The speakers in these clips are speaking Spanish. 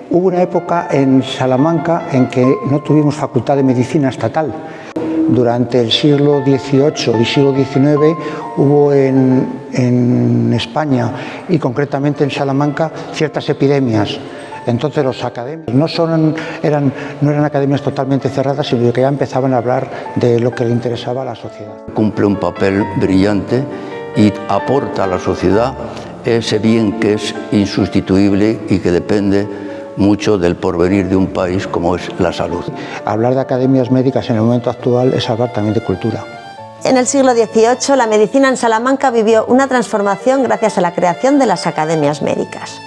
Hubo una época en Salamanca en que no tuvimos facultad de medicina estatal. Durante el siglo XVIII y siglo XIX hubo en España y concretamente en Salamanca ciertas epidemias. Entonces los académicos no eran academias totalmente cerradas, sino que ya empezaban a hablar de lo que le interesaba a la sociedad. Cumple un papel brillante y aporta a la sociedad ese bien que es insustituible y que depende mucho del porvenir de un país como es la salud. Hablar de academias médicas en el momento actual es hablar también de cultura. En el siglo XVIII, la medicina en Salamanca vivió una transformación gracias a la creación de las academias médicas.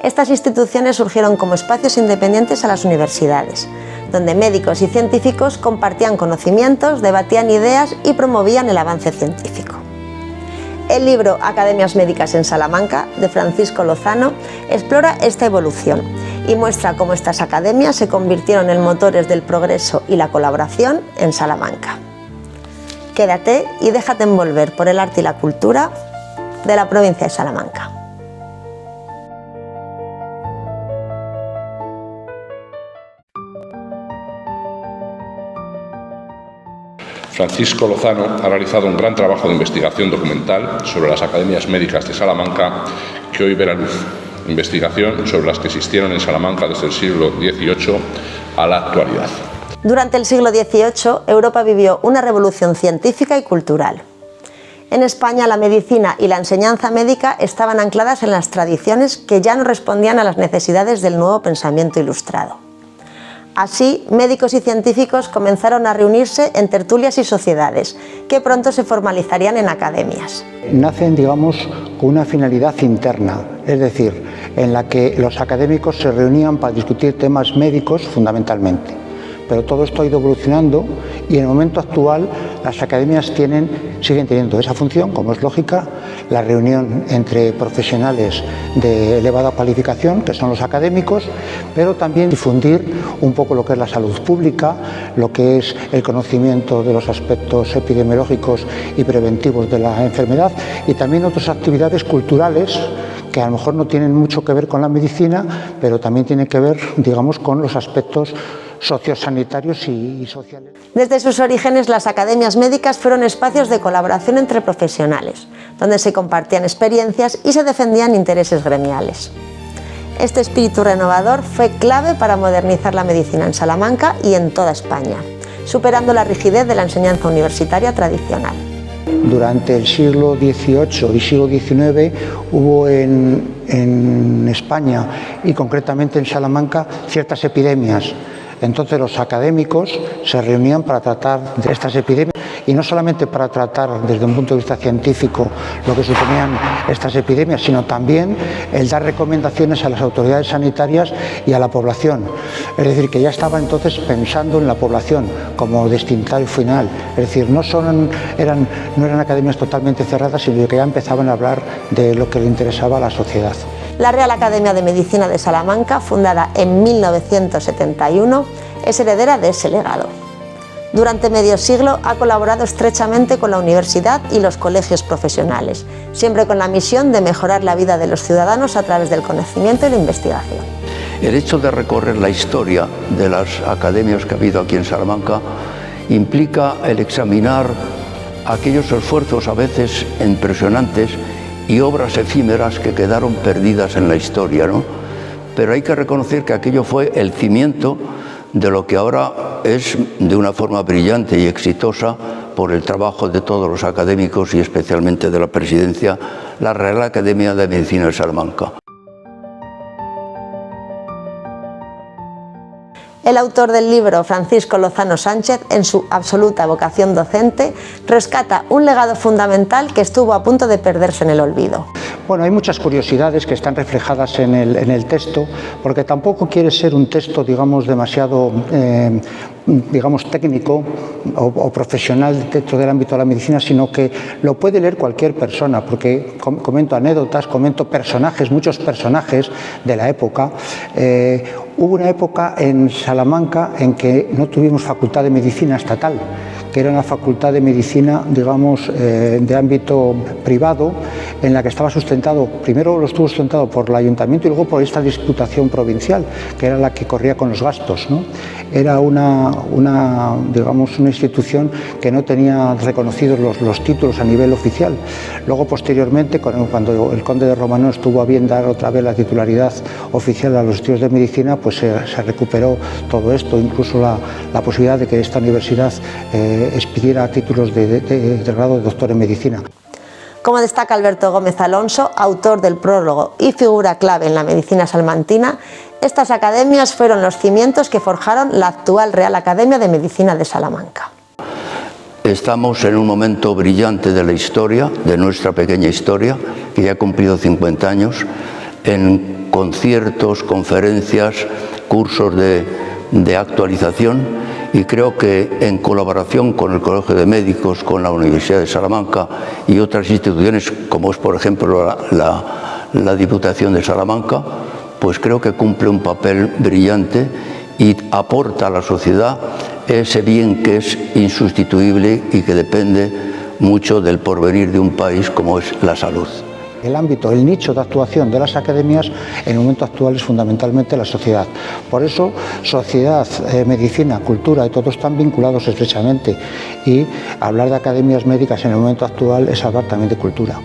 Estas instituciones surgieron como espacios independientes a las universidades, donde médicos y científicos compartían conocimientos, debatían ideas y promovían el avance científico. El libro Academias Médicas en Salamanca, de Francisco Lozano, explora esta evolución y muestra cómo estas academias se convirtieron en motores del progreso y la colaboración en Salamanca. Quédate y déjate envolver por el arte y la cultura de la provincia de Salamanca. Francisco Lozano ha realizado un gran trabajo de investigación documental sobre las academias médicas de Salamanca que hoy ve la luz. Investigación sobre las que existieron en Salamanca desde el siglo XVIII a la actualidad. Durante el siglo XVIII, Europa vivió una revolución científica y cultural. En España, la medicina y la enseñanza médica estaban ancladas en las tradiciones que ya no respondían a las necesidades del nuevo pensamiento ilustrado. Así, médicos y científicos comenzaron a reunirse en tertulias y sociedades, que pronto se formalizarían en academias. Nacen, digamos, con una finalidad interna, es decir, en la que los académicos se reunían para discutir temas médicos fundamentalmente. Pero todo esto ha ido evolucionando y en el momento actual las academias siguen teniendo esa función, como es lógica, la reunión entre profesionales de elevada cualificación, que son los académicos, pero también difundir un poco lo que es la salud pública, lo que es el conocimiento de los aspectos epidemiológicos y preventivos de la enfermedad y también otras actividades culturales que a lo mejor no tienen mucho que ver con la medicina, pero también tienen que ver, digamos, con los aspectos sociosanitarios y sociales. Desde sus orígenes, las academias médicas fueron espacios de colaboración entre profesionales, donde se compartían experiencias y se defendían intereses gremiales. Este espíritu renovador fue clave para modernizar la medicina en Salamanca y en toda España, superando la rigidez de la enseñanza universitaria tradicional. Durante el siglo XVIII y siglo XIX hubo en España y concretamente en Salamanca ciertas epidemias. Entonces los académicos se reunían para tratar de estas epidemias y no solamente para tratar desde un punto de vista científico lo que suponían estas epidemias, sino también el dar recomendaciones a las autoridades sanitarias y a la población. Es decir, que ya estaba entonces pensando en la población como destinatario final. Es decir, no eran academias totalmente cerradas, sino que ya empezaban a hablar de lo que le interesaba a la sociedad. La Real Academia de Medicina de Salamanca, fundada en 1971, es heredera de ese legado. Durante medio siglo ha colaborado estrechamente con la universidad y los colegios profesionales, siempre con la misión de mejorar la vida de los ciudadanos a través del conocimiento y la investigación. El hecho de recorrer la historia de las academias que ha habido aquí en Salamanca implica el examinar aquellos esfuerzos a veces impresionantes y obras efímeras que quedaron perdidas en la historia, ¿no? Pero hay que reconocer que aquello fue el cimiento de lo que ahora es, de una forma brillante y exitosa, por el trabajo de todos los académicos y especialmente de la presidencia, la Real Academia de Medicina de Salamanca. El autor del libro, Francisco Lozano Sánchez, en su absoluta vocación docente, rescata un legado fundamental que estuvo a punto de perderse en el olvido. Bueno, hay muchas curiosidades que están reflejadas en el texto, porque tampoco quiere ser un texto, digamos, demasiado técnico o profesional dentro del ámbito de la medicina, sino que lo puede leer cualquier persona, porque comento anécdotas, comento personajes, muchos personajes de la época. Hubo una época en Salamanca en que no tuvimos facultad de medicina estatal. que era una facultad de medicina, digamos, de ámbito privado, en la que estaba sustentado, primero lo estuvo sustentado por el ayuntamiento y luego por esta Diputación Provincial, que era la que corría con los gastos, ¿no? Era digamos, una institución que no tenía reconocidos los títulos a nivel oficial. Luego, posteriormente, cuando el conde de Romano estuvo a bien dar otra vez la titularidad oficial a los estudios de medicina, pues se recuperó todo esto, incluso la posibilidad de que esta universidad expidiera títulos de grado de doctor en medicina. Como destaca Alberto Gómez Alonso, autor del prólogo y figura clave en la medicina salmantina, estas academias fueron los cimientos que forjaron la actual Real Academia de Medicina de Salamanca. Estamos en un momento brillante de la historia, de nuestra pequeña historia, que ya ha cumplido 50 años, en conciertos, conferencias, cursos de actualización, y creo que en colaboración con el Colegio de Médicos, con la Universidad de Salamanca y otras instituciones, como es por ejemplo la Diputación de Salamanca, pues creo que cumple un papel brillante y aporta a la sociedad ese bien que es insustituible y que depende mucho del porvenir de un país como es la salud. El ámbito, el nicho de actuación de las academias en el momento actual es fundamentalmente la sociedad. Por eso, sociedad, medicina, cultura y todos están vinculados estrechamente. Y hablar de academias médicas en el momento actual es hablar también de cultura.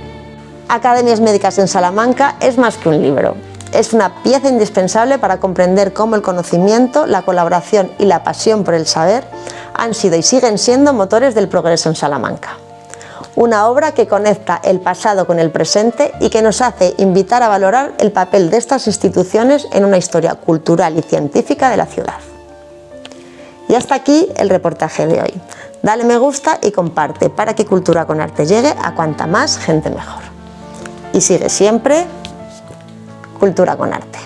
Academias Médicas en Salamanca es más que un libro. Es una pieza indispensable para comprender cómo el conocimiento, la colaboración y la pasión por el saber han sido y siguen siendo motores del progreso en Salamanca. Una obra que conecta el pasado con el presente y que nos hace invitar a valorar el papel de estas instituciones en una historia cultural y científica de la ciudad. Y hasta aquí el reportaje de hoy. Dale me gusta y comparte para que Cultura con Arte llegue a cuanta más gente mejor. Y sigue siempre Cultura con Arte.